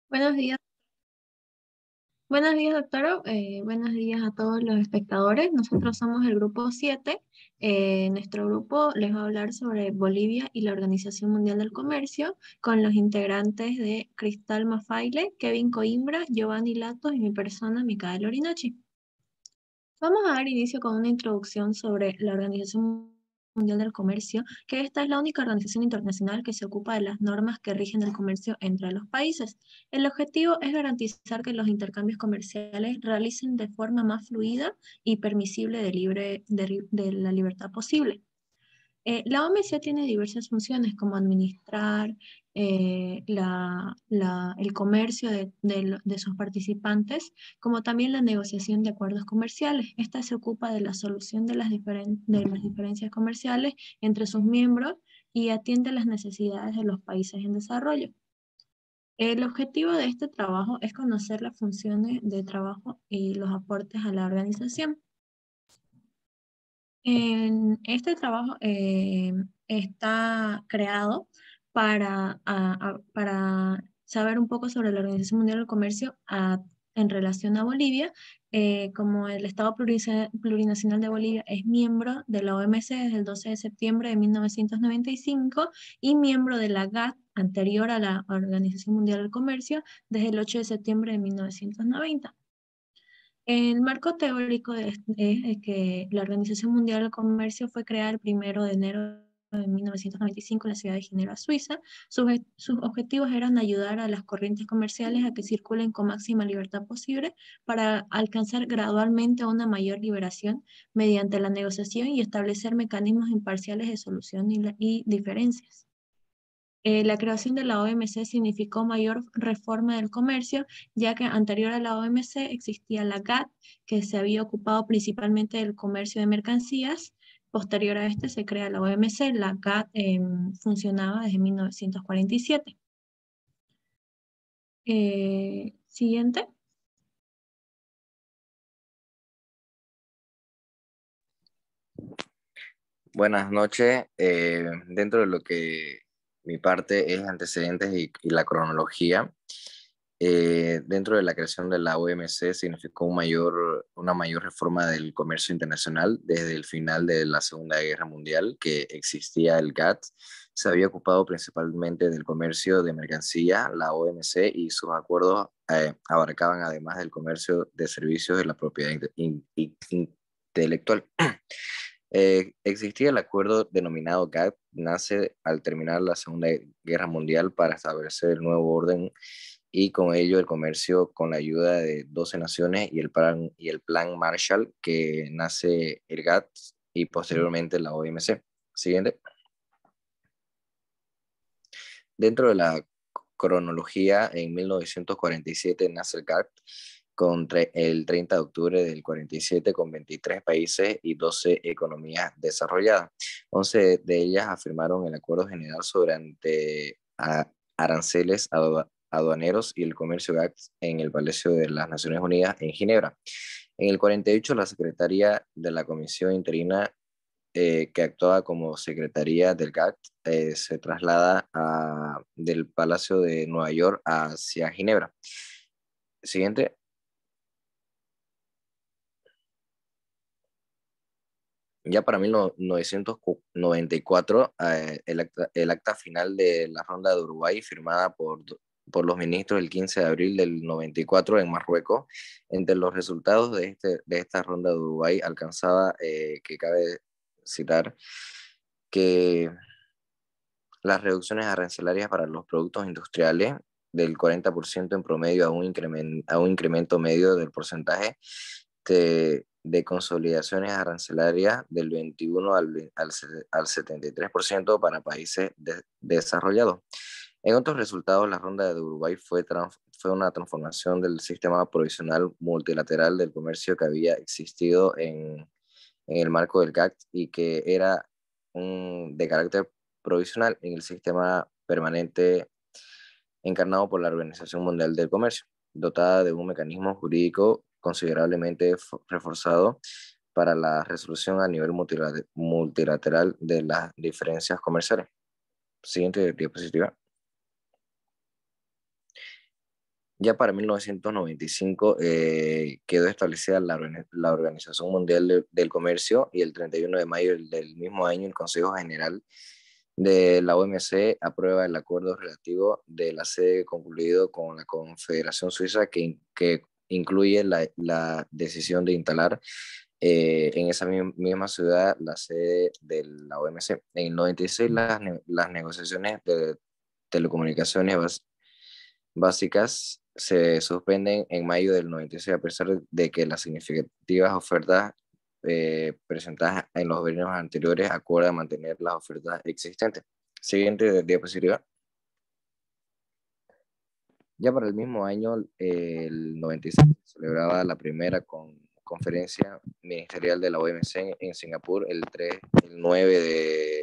Buenos días, doctora. Buenos días a todos los espectadores. Nosotros somos el grupo 7. Nuestro grupo les va a hablar sobre Bolivia y la Organización Mundial del Comercio con los integrantes de Cristal Mafaile, Kevin Coimbra, Giovanni Latos y mi persona, Micaela Orinachi. Vamos a dar inicio con una introducción sobre la Organización Mundial del Comercio, que esta es la única organización internacional que se ocupa de las normas que rigen el comercio entre los países. El objetivo es garantizar que los intercambios comerciales realicen de forma más fluida y permisible de la libertad posible. La OMC tiene diversas funciones como administrar el comercio de sus participantes, como también la negociación de acuerdos comerciales. Esta se ocupa de la solución de las diferencias comerciales entre sus miembros y atiende las necesidades de los países en desarrollo. El objetivo de este trabajo es conocer las funciones de trabajo y los aportes a la organización. Este trabajo está creado para saber un poco sobre la Organización Mundial del Comercio en relación a Bolivia. Como el Estado Plurinacional de Bolivia es miembro de la OMC desde el 12 de septiembre de 1995 y miembro de la GATT anterior a la Organización Mundial del Comercio desde el 8 de septiembre de 1990. El marco teórico es que la Organización Mundial del Comercio fue creada el 1 de enero de 1995 en la ciudad de Ginebra, Suiza. Sus objetivos eran ayudar a las corrientes comerciales a que circulen con máxima libertad posible para alcanzar gradualmente una mayor liberación mediante la negociación y establecer mecanismos imparciales de solución y diferencias. La creación de la OMC significó mayor reforma del comercio, ya que anterior a la OMC existía la GATT, que se había ocupado principalmente del comercio de mercancías. Posterior a este se crea la OMC. La GATT funcionaba desde 1947. Siguiente. Buenas noches. Dentro de lo que mi parte es antecedentes y la cronología, dentro de la creación de la OMC significó una mayor reforma del comercio internacional desde el final de la Segunda Guerra Mundial, que existía el GATT. Se había ocupado principalmente del comercio de mercancía. La OMC y sus acuerdos abarcaban además del comercio de servicios de la propiedad intelectual. Existía el acuerdo denominado GATT, nace al terminar la Segunda Guerra Mundial para establecer el nuevo orden y con ello el comercio con la ayuda de 12 naciones y el plan Marshall, que nace el GATT y posteriormente la OMC. Siguiente. Dentro de la cronología, en 1947 nace el GATT el 30 de octubre del 47 con 23 países y 12 economías desarrolladas. 11 de ellas afirmaron el Acuerdo General sobre aranceles aduaneros y el comercio GATT en el Palacio de las Naciones Unidas en Ginebra. En el 48, la Secretaría de la Comisión Interina que actuaba como secretaría del GATT, se traslada del Palacio de Nueva York hacia Ginebra. Siguiente. Ya para 1994, el acta final de la Ronda de Uruguay, firmada por los ministros el 15 de abril del 94 en Marruecos. Entre los resultados de esta Ronda de Uruguay alcanzaba, que cabe citar, que las reducciones arancelarias para los productos industriales del 40% en promedio a un incremento medio del porcentaje de consolidaciones arancelarias del 21 al 73% para países desarrollados. En otros resultados, la ronda de Uruguay fue una transformación del sistema provisional multilateral del comercio que había existido en el marco del GATT y que era de carácter provisional en el sistema permanente encarnado por la Organización Mundial del Comercio, dotada de un mecanismo jurídico considerablemente reforzado para la resolución a nivel multilateral de las diferencias comerciales. Siguiente diapositiva. Ya para 1995 quedó establecida la Organización Mundial del Comercio, y el 31 de mayo del mismo año el Consejo General de la OMC aprueba el acuerdo relativo de la sede concluido con la Confederación Suiza, que incluye la decisión de instalar en esa misma ciudad la sede de la OMC. En el 96 las negociaciones de telecomunicaciones básicas se suspenden en mayo del 96, a pesar de que las significativas ofertas presentadas en los gobiernos anteriores acuerdan mantener las ofertas existentes. Siguiente diapositiva. Ya para el mismo año, el 96, se celebraba la primera conferencia ministerial de la OMC en Singapur el 9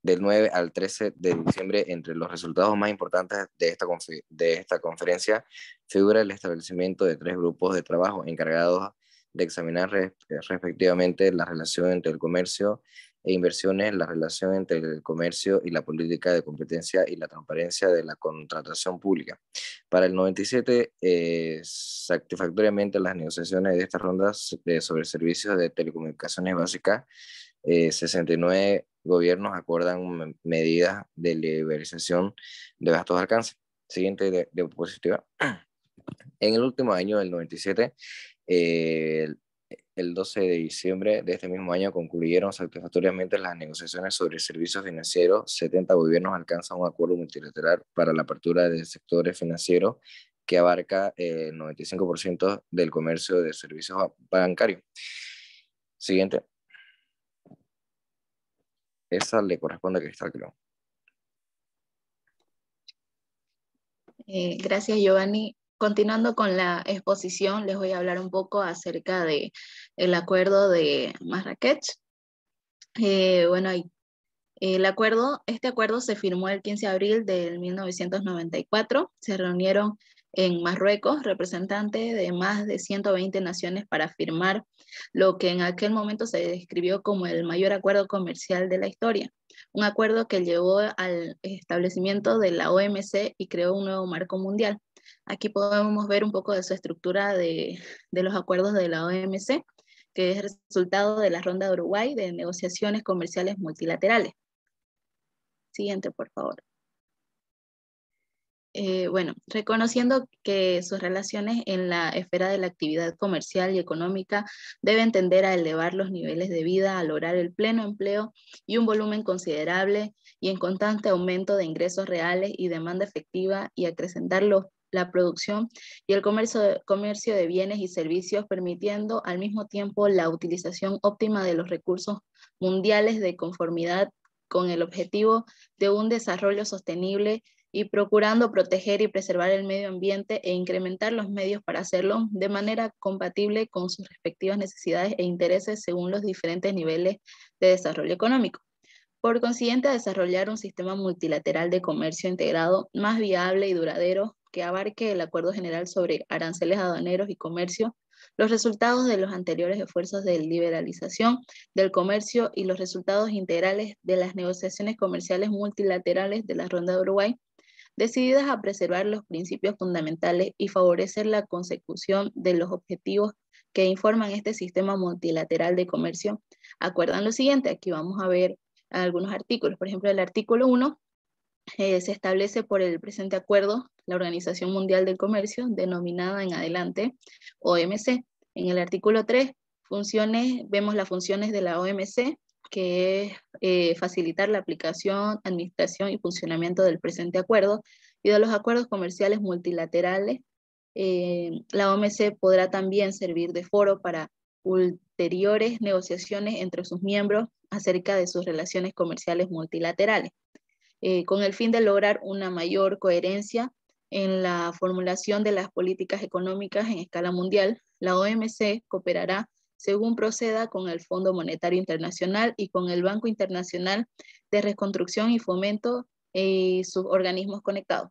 del 9 al 13 de diciembre. Entre los resultados más importantes de esta conferencia figura el establecimiento de 3 grupos de trabajo encargados de examinar respectivamente la relación entre el comercio e inversiones, la relación entre el comercio y la política de competencia y la transparencia de la contratación pública. Para el 97, satisfactoriamente las negociaciones de estas rondas sobre servicios de telecomunicaciones básicas, 69 gobiernos acuerdan medidas de liberalización de vastos alcances. Siguiente diapositiva. En el último año del 97, el 12 de diciembre de este mismo año concluyeron satisfactoriamente las negociaciones sobre servicios financieros. 70 gobiernos alcanzan un acuerdo multilateral para la apertura de sectores financieros que abarca el 95% del comercio de servicios bancarios. Siguiente. Esa le corresponde a Cristal, creo. Gracias, Giovanni. Continuando con la exposición, les voy a hablar un poco acerca del acuerdo de Marrakech. Bueno, este acuerdo se firmó el 15 de abril de 1994. Se reunieron en Marruecos representantes de más de 120 naciones para firmar lo que en aquel momento se describió como el mayor acuerdo comercial de la historia. Un acuerdo que llevó al establecimiento de la OMC y creó un nuevo marco mundial. Aquí podemos ver un poco de su estructura de los acuerdos de la OMC, que es resultado de la Ronda de Uruguay de negociaciones comerciales multilaterales. Siguiente, por favor. Bueno, reconociendo que sus relaciones en la esfera de la actividad comercial y económica deben tender a elevar los niveles de vida, a lograr el pleno empleo y un volumen considerable y en constante aumento de ingresos reales y demanda efectiva, y acrecentar la producción y el comercio de bienes y servicios, permitiendo al mismo tiempo la utilización óptima de los recursos mundiales de conformidad con el objetivo de un desarrollo sostenible, y procurando proteger y preservar el medio ambiente e incrementar los medios para hacerlo de manera compatible con sus respectivas necesidades e intereses según los diferentes niveles de desarrollo económico. Por consiguiente, desarrollar un sistema multilateral de comercio integrado más viable y duradero, que abarque el Acuerdo General sobre Aranceles Aduaneros y Comercio, los resultados de los anteriores esfuerzos de liberalización del comercio y los resultados integrales de las negociaciones comerciales multilaterales de la Ronda de Uruguay, decididas a preservar los principios fundamentales y favorecer la consecución de los objetivos que informan este sistema multilateral de comercio, acuerdan lo siguiente. Aquí vamos a ver algunos artículos. Por ejemplo, el artículo 1 se establece por el presente acuerdo la Organización Mundial del Comercio, denominada en adelante OMC. En el artículo 3, vemos las funciones de la OMC, que es facilitar la aplicación, administración y funcionamiento del presente acuerdo y de los acuerdos comerciales multilaterales. La OMC podrá también servir de foro para ulteriores negociaciones entre sus miembros acerca de sus relaciones comerciales multilaterales, con el fin de lograr una mayor coherencia en la formulación de las políticas económicas en escala mundial. La OMC cooperará según proceda con el Fondo Monetario Internacional y con el Banco Internacional de Reconstrucción y Fomento y sus organismos conectados.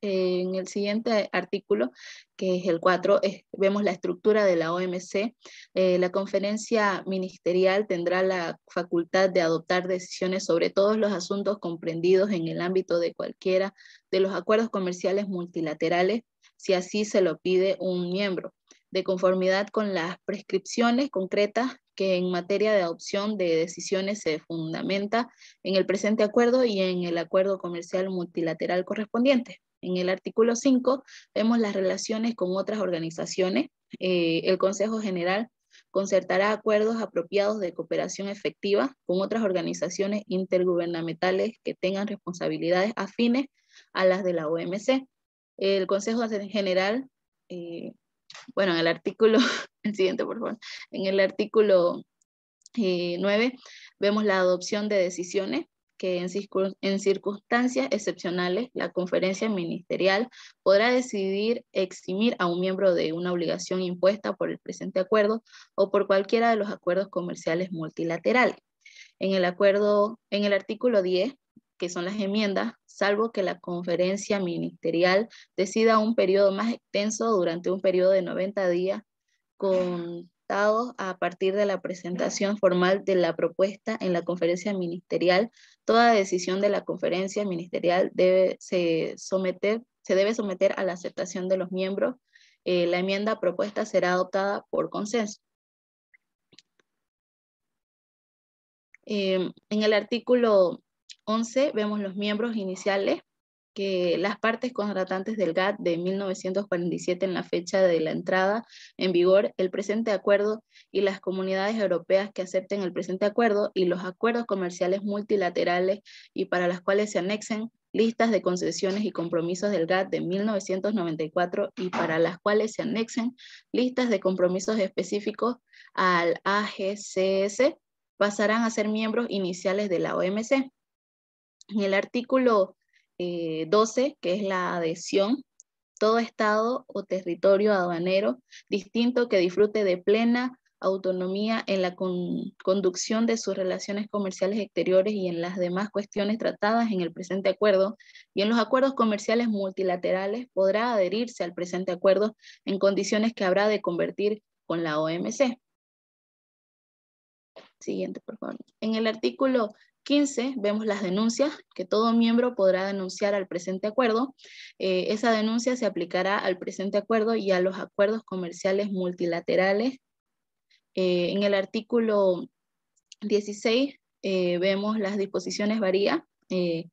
En el siguiente artículo, que es el 4, vemos la estructura de la OMC. La conferencia ministerial tendrá la facultad de adoptar decisiones sobre todos los asuntos comprendidos en el ámbito de cualquiera de los acuerdos comerciales multilaterales, si así se lo pide un miembro, de conformidad con las prescripciones concretas que en materia de adopción de decisiones se fundamenta en el presente acuerdo y en el acuerdo comercial multilateral correspondiente. En el artículo 5 vemos las relaciones con otras organizaciones. El Consejo General concertará acuerdos apropiados de cooperación efectiva con otras organizaciones intergubernamentales que tengan responsabilidades afines a las de la OMC. El Consejo General, bueno, en el artículo, el siguiente por favor, en el artículo 9 vemos la adopción de decisiones que en circunstancias excepcionales la conferencia ministerial podrá decidir eximir a un miembro de una obligación impuesta por el presente acuerdo o por cualquiera de los acuerdos comerciales multilaterales. En el artículo 10, que son las enmiendas, salvo que la conferencia ministerial decida un periodo más extenso durante un periodo de 90 días contados a partir de la presentación formal de la propuesta en la conferencia ministerial, toda decisión de la conferencia ministerial se debe someter a la aceptación de los miembros. La enmienda propuesta será adoptada por consenso. En el artículo 11 vemos los miembros iniciales, que las partes contratantes del GATT de 1947 en la fecha de la entrada en vigor el presente acuerdo y las comunidades europeas que acepten el presente acuerdo y los acuerdos comerciales multilaterales y para las cuales se anexen listas de concesiones y compromisos del GATT de 1994 y para las cuales se anexen listas de compromisos específicos al AGCS pasarán a ser miembros iniciales de la OMC. En el artículo 12, que es la adhesión, todo estado o territorio aduanero distinto que disfrute de plena autonomía en la conducción de sus relaciones comerciales exteriores y en las demás cuestiones tratadas en el presente acuerdo y en los acuerdos comerciales multilaterales podrá adherirse al presente acuerdo en condiciones que habrá de convertir con la OMC. Siguiente, por favor. En el artículo 15 vemos las denuncias que todo miembro podrá denunciar al presente acuerdo. Esa denuncia se aplicará al presente acuerdo y a los acuerdos comerciales multilaterales. En el artículo 16 vemos las disposiciones varias, que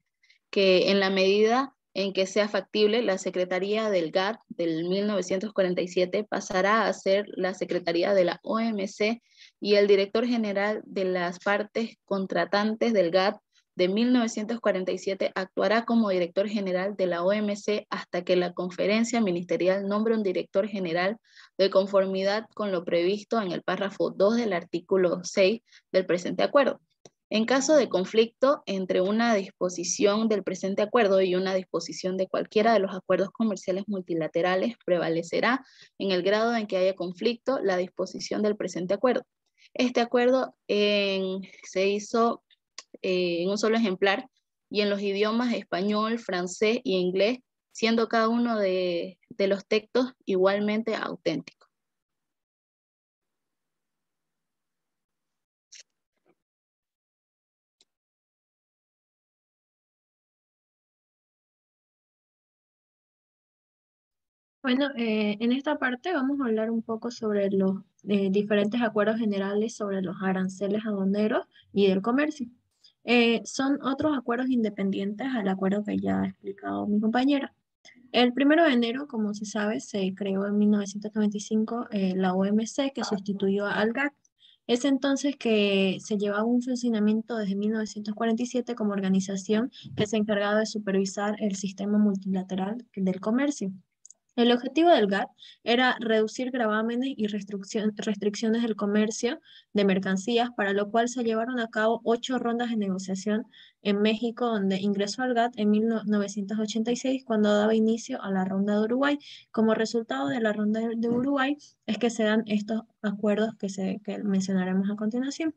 en la medida en que sea factible, la Secretaría del GATT del 1947 pasará a ser la Secretaría de la OMC y el Director General de las partes contratantes del GATT de 1947 actuará como Director General de la OMC hasta que la conferencia ministerial nombre un Director General de conformidad con lo previsto en el párrafo 2 del artículo 6 del presente acuerdo. En caso de conflicto entre una disposición del presente acuerdo y una disposición de cualquiera de los acuerdos comerciales multilaterales, prevalecerá en el grado en que haya conflicto la disposición del presente acuerdo. Este acuerdo se hizo en un solo ejemplar y en los idiomas español, francés y inglés, siendo cada uno de los textos igualmente auténticos. Bueno, en esta parte vamos a hablar un poco sobre los diferentes acuerdos generales sobre los aranceles aduaneros y del comercio. Son otros acuerdos independientes al acuerdo que ya ha explicado mi compañera. El 1 de enero, como se sabe, se creó en 1995 la OMC que sustituyó al GATT. Es entonces que se llevaba un funcionamiento desde 1947 como organización que se encargaba de supervisar el sistema multilateral del comercio. El objetivo del GATT era reducir gravámenes y restricciones del comercio de mercancías, para lo cual se llevaron a cabo 8 rondas de negociación en México, donde ingresó al GATT en 1986, cuando daba inicio a la ronda de Uruguay. Como resultado de la ronda de Uruguay es que se dan estos acuerdos que mencionaremos a continuación.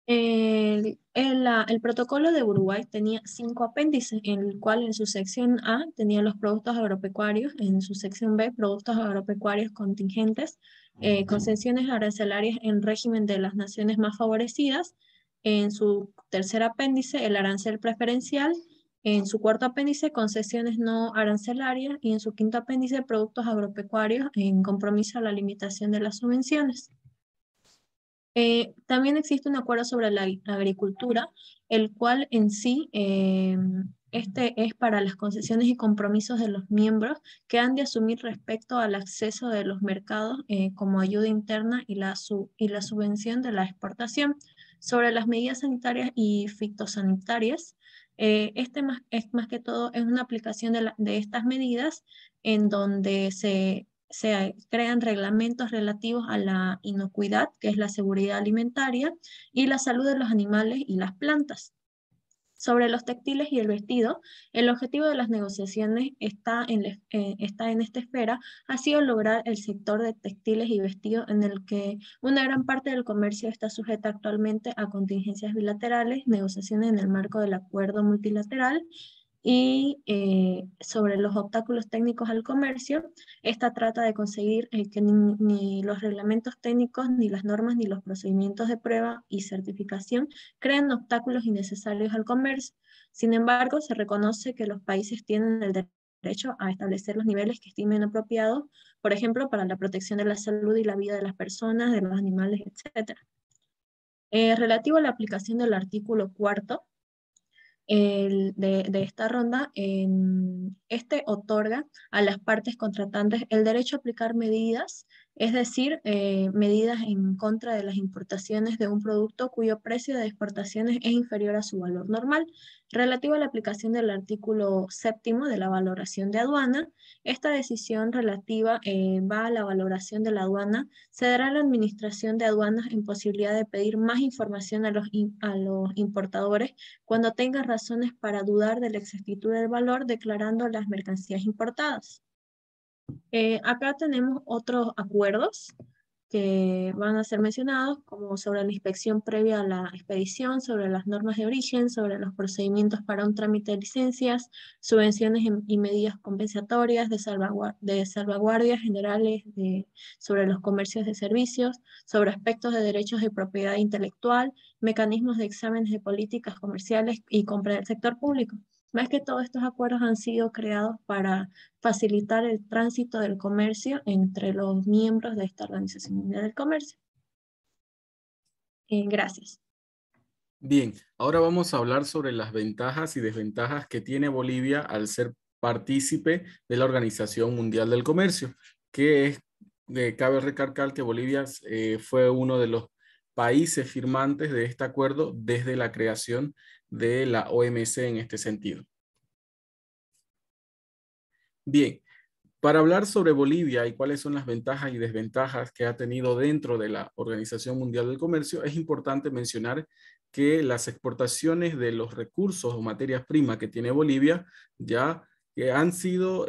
El protocolo de Uruguay tenía 5 apéndices, en el cual en su sección A tenía los productos agropecuarios, en su sección B productos agropecuarios contingentes, concesiones arancelarias en régimen de las naciones más favorecidas, en su tercer apéndice el arancel preferencial En su cuarto apéndice, concesiones no arancelarias, y en su quinto apéndice, productos agropecuarios en compromiso a la limitación de las subvenciones. También existe un acuerdo sobre la agricultura, el cual en sí, este es para las concesiones y compromisos de los miembros que han de asumir respecto al acceso de los mercados como ayuda interna y la subvención de la exportación. Sobre las medidas sanitarias y fitosanitarias, es más que todo es una aplicación de estas medidas en donde se crean reglamentos relativos a la inocuidad, que es la seguridad alimentaria, y la salud de los animales y las plantas. Sobre los textiles y el vestido, el objetivo de las negociaciones está en esta esfera, ha sido lograr el sector de textiles y vestidos en el que una gran parte del comercio está sujeta actualmente a contingencias bilaterales, negociaciones en el marco del acuerdo multilateral. Y sobre los obstáculos técnicos al comercio, esta trata de conseguir que ni los reglamentos técnicos, ni las normas, ni los procedimientos de prueba y certificación creen obstáculos innecesarios al comercio. Sin embargo, se reconoce que los países tienen el derecho a establecer los niveles que estimen apropiados, por ejemplo, para la protección de la salud y la vida de las personas, de los animales, etc. Relativo a la aplicación del artículo 4 de esta ronda, este otorga a las partes contratantes el derecho a aplicar medidas, es decir, medidas en contra de las importaciones de un producto cuyo precio de exportaciones es inferior a su valor normal. Relativo a la aplicación del artículo 7 de la valoración de aduana, esta decisión relativa va a la valoración de la aduana, se dará a la administración de aduanas en posibilidad de pedir más información a los importadores cuando tenga razones para dudar de la exactitud del valor declarando las mercancías importadas. Acá tenemos otros acuerdos que van a ser mencionados, como sobre la inspección previa a la expedición, sobre las normas de origen, sobre los procedimientos para un trámite de licencias, subvenciones y medidas compensatorias de salvaguardias generales sobre los comercios de servicios, sobre aspectos de derechos de propiedad intelectual, mecanismos de exámenes de políticas comerciales y compra del sector público. Más que todos estos acuerdos han sido creados para facilitar el tránsito del comercio entre los miembros de esta Organización Mundial del Comercio. Gracias. Bien, ahora vamos a hablar sobre las ventajas y desventajas que tiene Bolivia al ser partícipe de la Organización Mundial del Comercio, cabe recalcar que Bolivia fue uno de los países firmantes de este acuerdo desde la creación de la OMC en este sentido. Bien, para hablar sobre Bolivia y cuáles son las ventajas y desventajas que ha tenido dentro de la Organización Mundial del Comercio, es importante mencionar que las exportaciones de los recursos o materias primas que tiene Bolivia ya han sido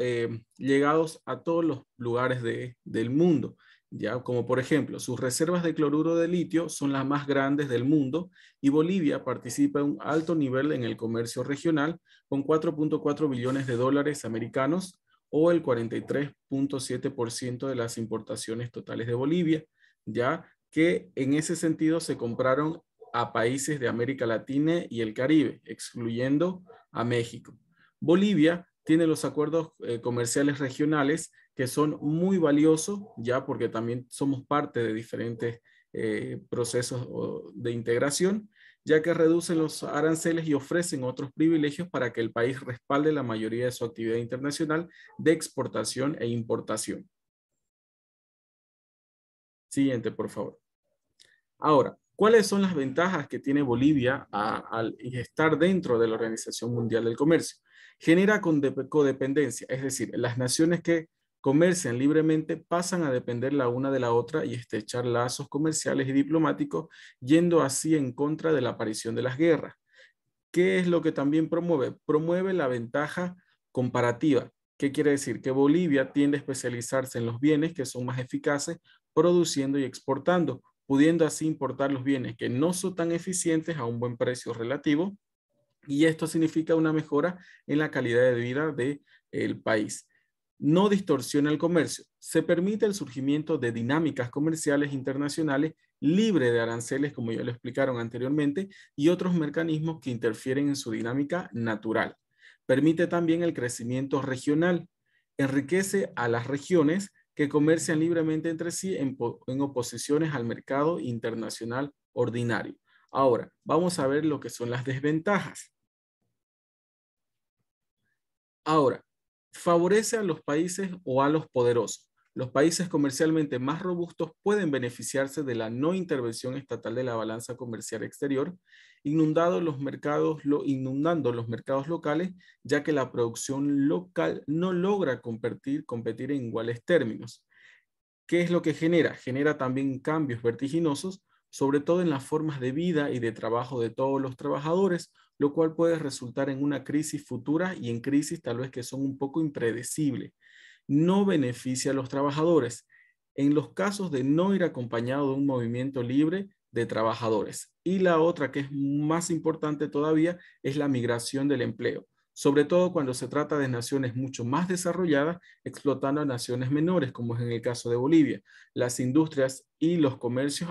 llegados a todos los lugares del mundo. Ya, como por ejemplo, sus reservas de cloruro de litio son las más grandes del mundo y Bolivia participa en un alto nivel en el comercio regional con 4.4 billones de dólares americanos o el 43.7% de las importaciones totales de Bolivia, ya que en ese sentido se compraron a países de América Latina y el Caribe, excluyendo a México. Bolivia tiene los acuerdos comerciales regionales que son muy valiosos, ya porque también somos parte de diferentes procesos de integración, ya que reducen los aranceles y ofrecen otros privilegios para que el país respalde la mayoría de su actividad internacional de exportación e importación. Siguiente, por favor. Ahora, ¿cuáles son las ventajas que tiene Bolivia al estar dentro de la Organización Mundial del Comercio? Genera codependencia, es decir, las naciones que comercian libremente pasan a depender la una de la otra y estrechar lazos comerciales y diplomáticos, yendo así en contra de la aparición de las guerras. ¿Qué es lo que también promueve? Promueve la ventaja comparativa. ¿Qué quiere decir? Que Bolivia tiende a especializarse en los bienes que son más eficaces, produciendo y exportando, pudiendo así importar los bienes que no son tan eficientes a un buen precio relativo, y esto significa una mejora en la calidad de vida del país. No distorsiona el comercio. Se permite el surgimiento de dinámicas comerciales internacionales libre de aranceles, como ya lo explicaron anteriormente, y otros mecanismos que interfieren en su dinámica natural. Permite también el crecimiento regional. Enriquece a las regiones que comercian libremente entre sí en oposiciones al mercado internacional ordinario. Ahora, vamos a ver lo que son las desventajas. Ahora, favorece a los países o a los poderosos. Los países comercialmente más robustos pueden beneficiarse de la no intervención estatal de la balanza comercial exterior, inundando los mercados locales, ya que la producción local no logra competir en iguales términos. ¿Qué es lo que genera? Genera también cambios vertiginosos, sobre todo en las formas de vida y de trabajo de todos los trabajadores, lo cual puede resultar en una crisis futura y en crisis tal vez que son un poco impredecibles. No beneficia a los trabajadores en los casos de no ir acompañado de un movimiento libre de trabajadores. Y la otra, que es más importante todavía, es la migración del empleo, sobre todo cuando se trata de naciones mucho más desarrolladas explotando a naciones menores, como es en el caso de Bolivia. Las industrias y los comercios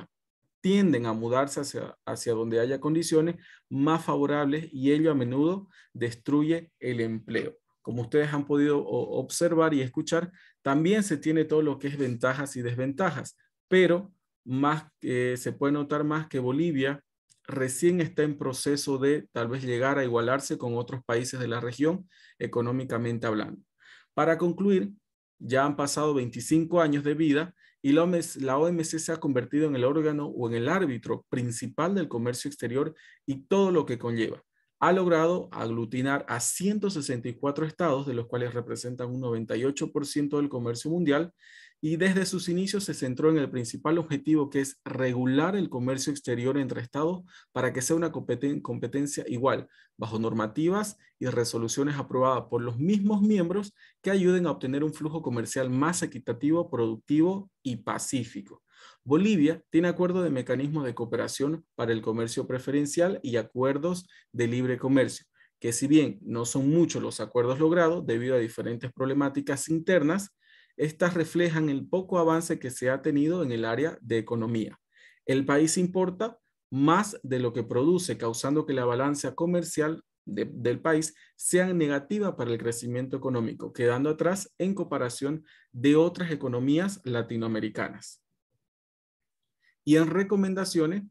tienden a mudarse hacia donde haya condiciones más favorables y ello a menudo destruye el empleo. Como ustedes han podido observar y escuchar, también se tiene todo lo que es ventajas y desventajas, pero se puede notar más que Bolivia recién está en proceso de tal vez llegar a igualarse con otros países de la región económicamente hablando. Para concluir, ya han pasado 25 años de vida y la OMC se ha convertido en el órgano o en el árbitro principal del comercio exterior y todo lo que conlleva. Ha logrado aglutinar a 164 estados, de los cuales representan un 98% del comercio mundial, y desde sus inicios se centró en el principal objetivo, que es regular el comercio exterior entre estados para que sea una competencia igual, bajo normativas y resoluciones aprobadas por los mismos miembros que ayuden a obtener un flujo comercial más equitativo, productivo y pacífico. Bolivia tiene acuerdos de mecanismo de cooperación para el comercio preferencial y acuerdos de libre comercio, que si bien no son muchos los acuerdos logrados debido a diferentes problemáticas internas, estas reflejan el poco avance que se ha tenido en el área de economía. El país importa más de lo que produce, causando que la balanza comercial del país sea negativa para el crecimiento económico, quedando atrás en comparación de otras economías latinoamericanas. Y en recomendaciones,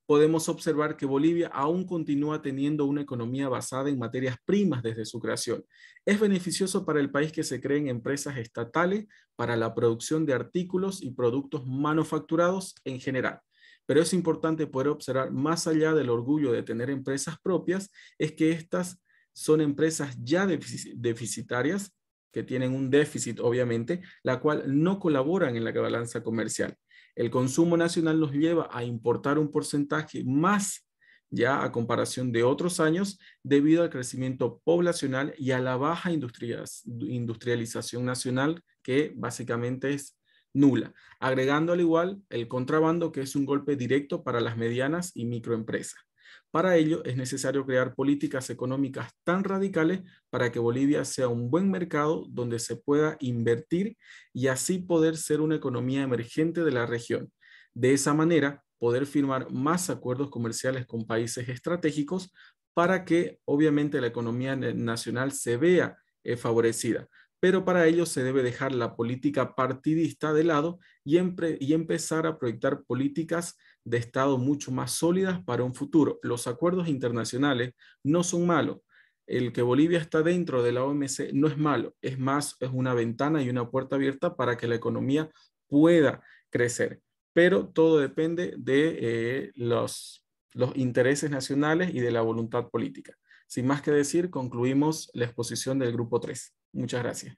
podemos observar que Bolivia aún continúa teniendo una economía basada en materias primas desde su creación. Es beneficioso para el país que se creen empresas estatales para la producción de artículos y productos manufacturados en general. Pero es importante poder observar, más allá del orgullo de tener empresas propias, es que estas son empresas ya deficitarias, que tienen un déficit obviamente, la cual no colaboran en la balanza comercial. El consumo nacional nos lleva a importar un porcentaje más ya a comparación de otros años debido al crecimiento poblacional y a la baja industrialización nacional, que básicamente es nula, agregando al igual el contrabando, que es un golpe directo para las medianas y microempresas. Para ello es necesario crear políticas económicas tan radicales para que Bolivia sea un buen mercado donde se pueda invertir y así poder ser una economía emergente de la región. De esa manera, poder firmar más acuerdos comerciales con países estratégicos para que obviamente la economía nacional se vea favorecida. Pero para ello se debe dejar la política partidista de lado y empezar a proyectar políticas de Estado mucho más sólidas para un futuro. Los acuerdos internacionales no son malos. El que Bolivia está dentro de la OMC no es malo, es más, es una ventana y una puerta abierta para que la economía pueda crecer. Pero todo depende de los intereses nacionales y de la voluntad política. Sin más que decir, concluimos la exposición del grupo 3. Muchas gracias.